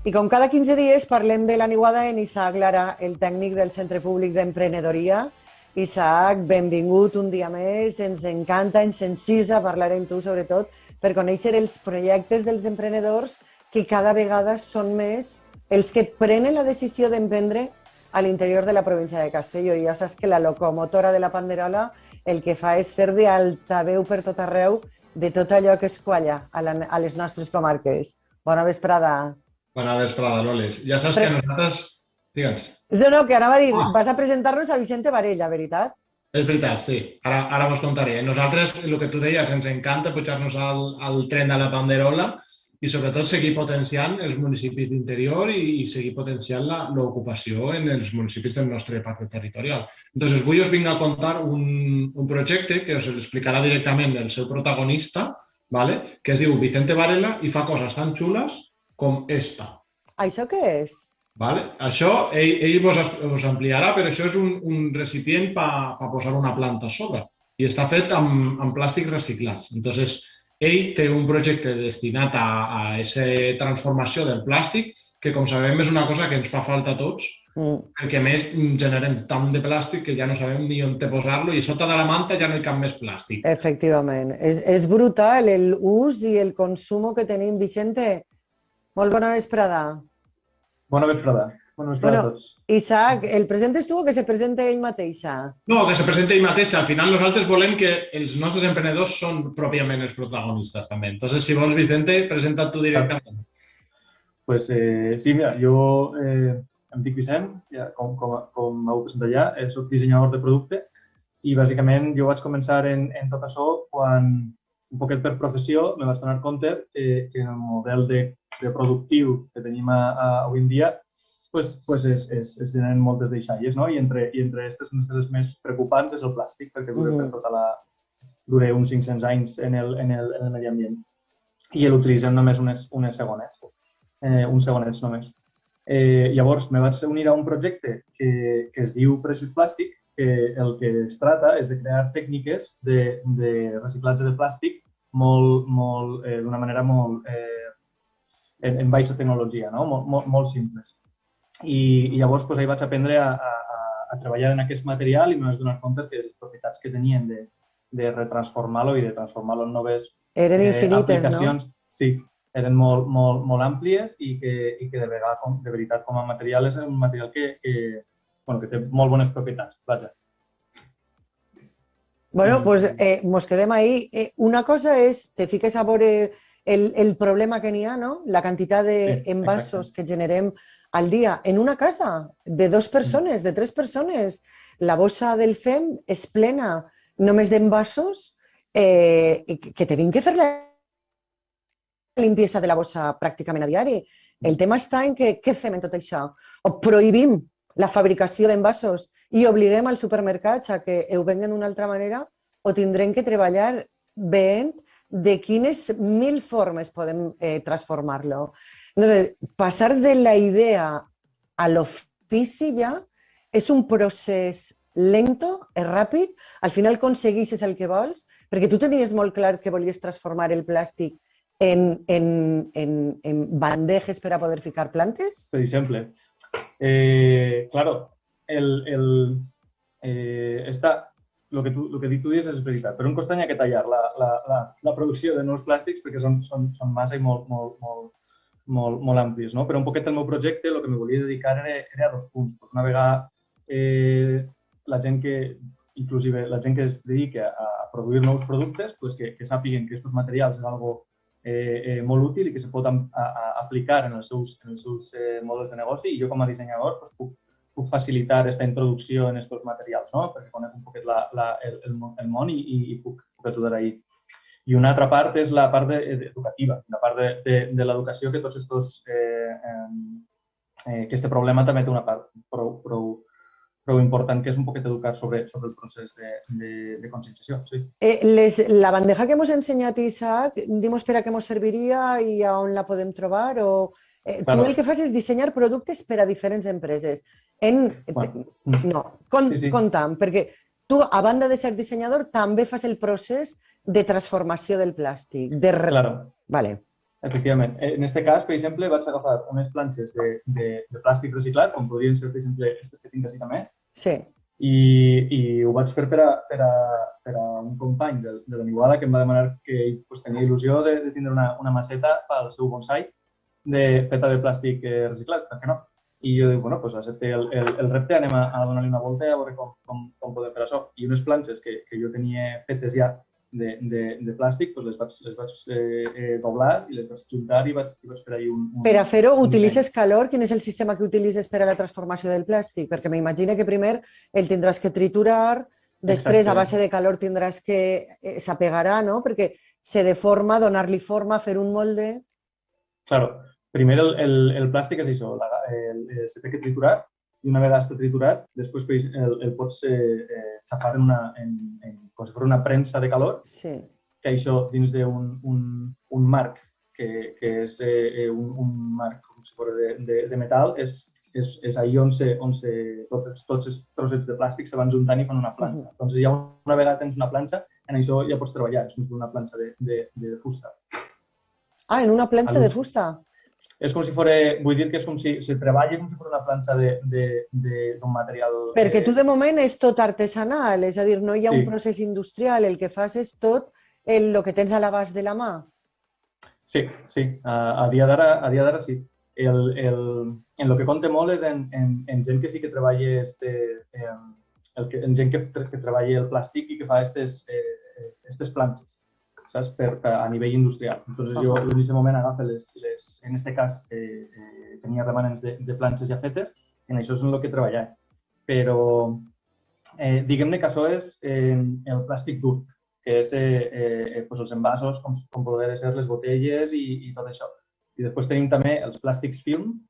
I com cada 15 dies parlem de la niuada en Isaac Lara, el tècnic del Centre Públic d'Emprenedoria. Isaac, benvingut un dia més, ens encanta, ens encisa parlar amb tu, sobretot, per conèixer els projectes dels emprenedors que cada vegada són més els que prenen la decisió d'emprendre a l'interior de la província de Castelló. I ja saps que la locomotora de la Panderola el que fa és fer d'altaveu per tot arreu de tot allò que es qualla a les nostres comarques. Bona vesprada. Bona vesprada, Loles. Ja saps que nosaltres... Digue'ns. No, que anava a dir, vas a presentar-nos a Vicente Varela, veritat? És veritat, sí. Ara vos contaré. Nosaltres, el que tu deies, ens encanta pujar-nos al tren de la Panderola i sobretot seguir potenciant els municipis d'interior i seguir potenciant l'ocupació en els municipis del nostre pacte territorial. Entonces, avui us vinc a contar un projecte que us explicarà directament el seu protagonista, ¿vale? Que es diu Vicente Varela i fa coses tan xules com esta. Això què és? Vale? Això, ell vos ampliarà, però això és un recipient per posar una planta a sobre i està fet amb plàstic reciclat. Entonces, ell té un projecte destinat a aquesta transformació del plàstic que, com sabem, és una cosa que ens fa falta a tots, perquè a més generem tant de plàstic que ja no sabem ni on posar-lo i sota de la manta ja no hi cap més plàstic. Efectivament. És brutal l'ús i el consum que tenim. Vicente, molt bona vesprada. Bona vesprada. Bona vesprada a tots. Isaac, el presentes tu o que se presenta ell mateixa? No, que se presenta ell mateixa. Al final nosaltres volem que els nostres emprenedors són pròpiament els protagonistes també. Entonces, si vols, Vicente, presenta't tu directament. Pues sí, mira, jo em dic Vicent, ja, com m'heu presentat ja, soc dissenyador de producte i bàsicament jo vaig començar en tot això quan, un poquet per professió, me vaig donar compte que en el model de productiu que tenim avui en dia es generen moltes deixalles, no? I entre aquestes, una de les més preocupants és el plàstic, perquè dura uns 500 anys en el medi ambient i l'utilitzem només uns segonets només. Llavors, me vaig unir a un projecte que es diu Precious Plàstic, que el que es trata és de crear tècniques de reciclatge de plàstic d'una manera molt en baixa tecnologia, no? Molt simples. I llavors ahir vaig aprendre a treballar en aquest material i me vaig donar compte que les propietats que tenien de retransformar-lo i de transformar-lo en noves aplicacions, sí, eren molt àmplies i que de veritat com a material és un material que té molt bones propietats. Vaja. Bueno, doncs mos quedem ahí. Una cosa és, te fiques a veure el problema que n'hi ha, no? La quantitat d'envasos que generem al dia en una casa de 2 persones, de 3 persones. La bossa del FEM és plena només d'envasos que tenim que fer la limpiesa de la bossa pràcticament a diari. El tema està en què fem en tot això? O prohibim la fabricació d'envasos i obliguem als supermercats a que ho venguen d'una altra manera o tindrem que treballar veient de quines 1000 formes podem transformar-lo. Passar de la idea a l'ofici ja és un procés lento, és ràpid, al final aconsegueixes el que vols, perquè tu tenies molt clar que volies transformar el plàstic en bandejes per a poder ficar plantes? Per exemple. Claro, lo que tú dices és veritat. Per un costat hi ha que tallar la producció de nous plàstics perquè són massa i molt amplis, no? Però un poquet el meu projecte, el que me volia dedicar era a 2 punts. Una vegada la gent que es dedica a produir nous productes, que sàpiguen que aquests materials és algo molt útil i que se pot aplicar en els seus models de negoci i jo com a dissenyador puc facilitar aquesta introducció en aquests materials, no? Perquè conec un poquet el món i puc ajudar ahí. I una altra part és la part educativa, la part de l'educació que aquest problema també té una part prou important, que és un poquet educar sobre el procés de conscienciació. La bandeja que hemos ensenyat, Isaac, dimos per a què ens serviria i a on la podem trobar? Tu el que fas és dissenyar productes per a diferents empreses. No, conta'm, perquè tu, a banda de ser dissenyador, també fas el procés de transformació del plàstic. Claro. Vale. Efectivament. En aquest cas, per exemple, vaig agafar unes planxes de plàstic reciclat, com podrien ser, per exemple, aquestes que tinc així també, Sí. i ho vaig fer per a un company de la Niuada que em va demanar que ell tenia il·lusió de tindre una maceta pel seu bonsai feta de plàstic reciclat, per què no? I jo dic, bueno, doncs accepte el repte, anem a donar-li una volta a veure com podem fer això. I unes planxes que jo tenia fetes ja de plàstic, doncs les vaig doblar i les vaig juntar i vaig fer ahir un... Per a fer-ho, utilitzes calor? Quin és el sistema que utilitzes per a la transformació del plàstic? Perquè m'imagino que primer el tindràs que triturar, després a base de calor tindràs que s'apegarà, no? Perquè se deforma, donar-li forma, fer un molde... Claro. Primer el plàstic és això, se té que triturar i una vegada està triturat, després el pots xafar com si fos una premsa de calor, que això dins d'un marc que és un marc com si fos de metal, és ahí on tots els trossets de plàstic se van juntant i fan una planxa. Doncs ja una vegada tens una planxa, en això ja pots treballar, és com una planxa de fusta. Ah, en una planxa de fusta? És com si fos, vull dir que és com si treballa com si fos una planxa d'un material... Perquè tu de moment és tot artesanal, és a dir, no hi ha un procés industrial, el que fas és tot el que tens a l'abast de la mà. Sí, a dia d'ara sí. En el que compta molt és en gent que sí que treballa en gent que treballa el plàstic i que fa aquestes planxes, saps? A nivell industrial. Entonces jo en aquest moment agafo en aquest cas tenia remanents de planxes ja fetes, en això és en el que treballava. Però diguem-ne que això és el plàstic dur, que és els envasos, com poden ser les botelles i tot això. I després tenim també els plàstics film,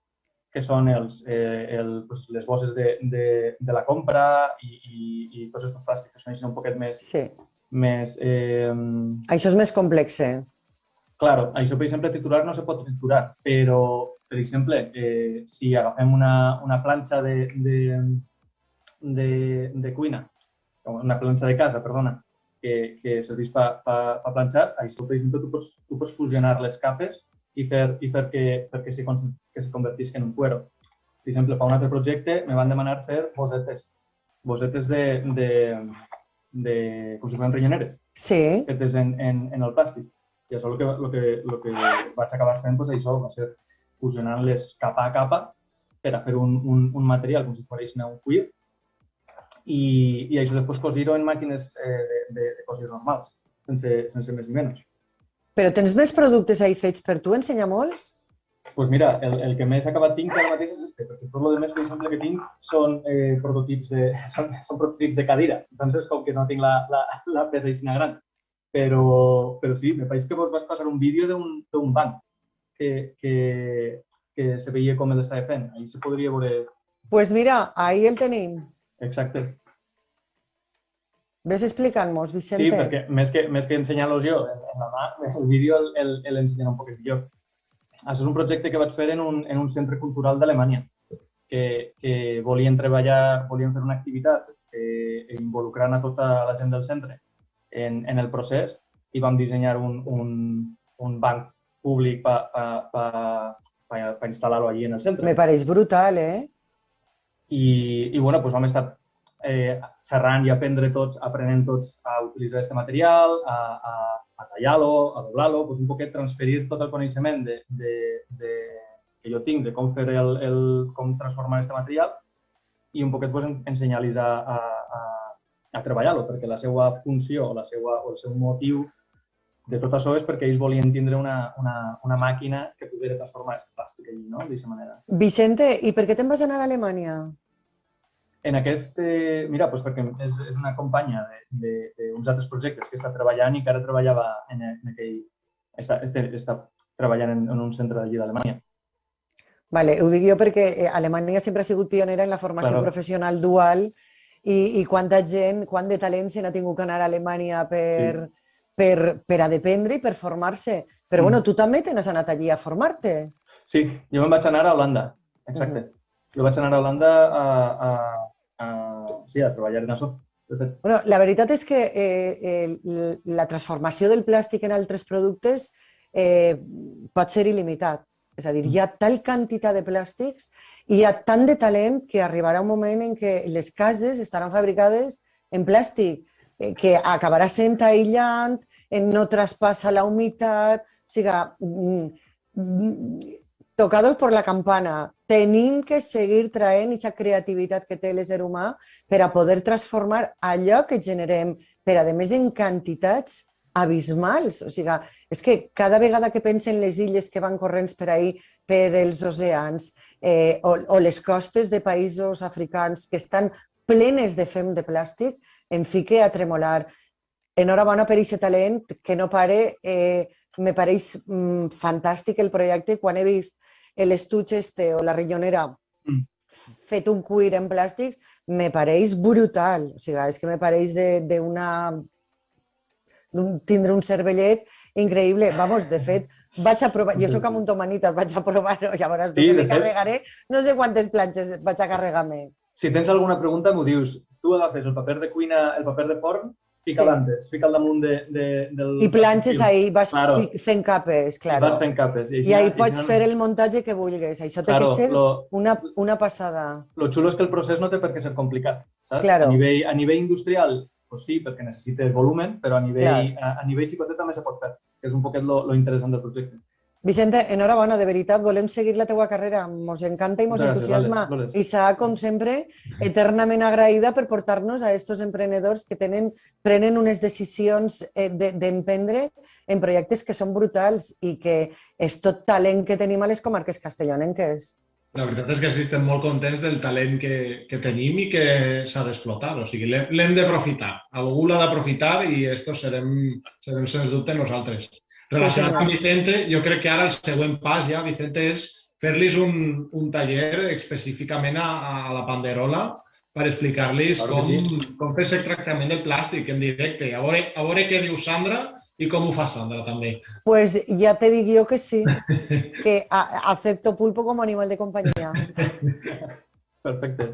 que són les bosses de la compra i tots aquests plàstics que són així un poquet més... Això és més complex, Claro, això, per exemple, triturar no se pot triturar, però, per exemple, si agafem una planxa de cuina, una planxa de casa, perdona, que serveix per planxar, això, per exemple, tu pots fusionar les capes i fer que se convertisca en un cuero. Per exemple, per un altre projecte me van demanar fer bosetes com si foren renyoneres, fetes en el plàstic. I això el que vaig acabar fent, això va ser fusionant-les capa a capa per a fer un material com si fos un cuir i això després cosir-ho en màquines de cosir normals, sense més ni menys. Però tens més productes ahí fets per tu? Ensenya molts? Doncs mira, el que més acabat tinc ara mateix és este, perquè tot el més, per exemple, que tinc són prototips de cadira. Doncs com que no tinc la peça així gran. Però sí, me pareix que vos vas passar un vídeo d'un banc que se veia com l'estava fent. Ahí se podria veure... Pues mira, ahí el tenim. Exacte. Ves explicant-nos, Vicente. Sí, perquè més que ensenyar-los jo en la mà, el vídeo l'ensenyarà un poc millor. Això és un projecte que vaig fer en un centre cultural d'Alemanya, que volien fer una activitat involucrant a tota la gent del centre en el procés i vam dissenyar un banc públic per instal·lar-lo allí en el centre. Me pareix brutal, I bueno, vam estar xerrant i aprenent tots a utilitzar aquest material, a tallar-lo, a doblar-lo, un poquet transferir tot el coneixement que jo tinc de com fer com transformar aquest material i un poquet ensenyar-los a treballar-lo, perquè la seva funció o el seu motiu de tot això és perquè ells volien tindre una màquina que pogués transformar aquest plàstic allí, no? D'aquesta manera. Vicente, i per què te'n vas anar a Alemanya? En aquest, mira, perquè és una companya d'uns altres projectes que està treballant i que ara treballava en aquell... Està treballant en un centre d'allí d'Alemanya. Vale, ho dic jo perquè Alemanya sempre ha sigut pionera en la formació professional dual i quanta gent, quant de talent se n'ha tingut que anar a Alemanya per a dependre i per formar-se. Però bueno, tu també te n'has anat allí a formar-te. Sí, jo me'n vaig anar a Holanda, exacte. Jo vaig anar a Holanda a treballar en això. Bueno, la veritat és que la transformació del plàstic en altres productes pot ser il·limitat. És a dir, hi ha tal quantitat de plàstics i hi ha tant de talent que arribarà un moment en què les cases estaran fabricades en plàstic, que acabarà sent aïllant, no traspassa la humitat, o sigui, tocados por la campana. Tenim que seguir traient aquesta creativitat que té l'ésser humà per a poder transformar allò que generem, però a més en quantitats abismals. O sigui, és que cada vegada que pensen les illes que van corrents per ahir, per els oceans, o les costes de països africans que estan plenes de fem de plàstic, em fique a tremolar. Enhorabona per aquest talent, que no pare. Me pareix fantàstic el projecte. Quan he vist l'estuig o la rinyonera fet un cuir en plàstics, me pareix brutal. O sigui, és que me pareix tindre un cervellet increïble. Vamos, de fet, vaig a provar, jo soc amuntomanita, vaig a provar-ho, llavors que me carregaré, no sé quantes planxes vaig a carregar-me. Si tens alguna pregunta, m'ho dius. Tu agafes el paper de cuina, el paper de forn, fica-l antes, fica-l damunt del... I planxes ahí, vas fent capes, claro. Vas fent capes. I ahí pots fer el muntatge que vulguis. Això té que ser una passada. Lo xulo és que el procés no té per què ser complicat, saps? Claro. A nivell industrial, pues sí, perquè necessites volumen, però a nivell xicotet també se pot fer, que és un poquet lo interessant del projecte. Vicente, enhorabona, de veritat, volem seguir la teua carrera. Mos encanta i mos entusiasma. Isaac, com sempre, eternament agraïda per portar-nos a estos emprenedors que prenen unes decisions d'emprendre en projectes que són brutals i que és tot talent que tenim a les comarques castellonenques. La veritat és que sí, estem molt contents del talent que tenim i que s'ha d'explotar. O sigui, l'hem d'aprofitar. Algú l'ha d'aprofitar i estos serem sens dubte nosaltres. Relacionat amb Vicente, jo crec que ara el següent pas ja, Vicente, és fer-los un taller específicament a la Panderola per explicar-los com fer el tractament del plàstic en directe. A veure què diu Sandra i com ho fa Sandra, també. Pues ja te dic jo que sí, que acepto pulpo com a animal de companyia. Perfecte.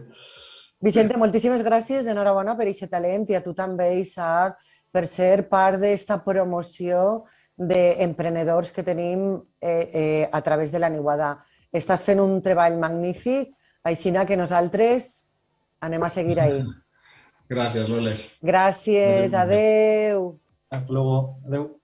Vicente, moltíssimes gràcies, enhorabona per aquest talent i a tu també, Isaac, per ser part d'esta promoció d'emprenedors que tenim a través de la Niuada. Estàs fent un treball magnífic, així que nosaltres anem a seguir ahí. Gràcies, Loles. Gràcies, adeu. Hasta luego. Adeu.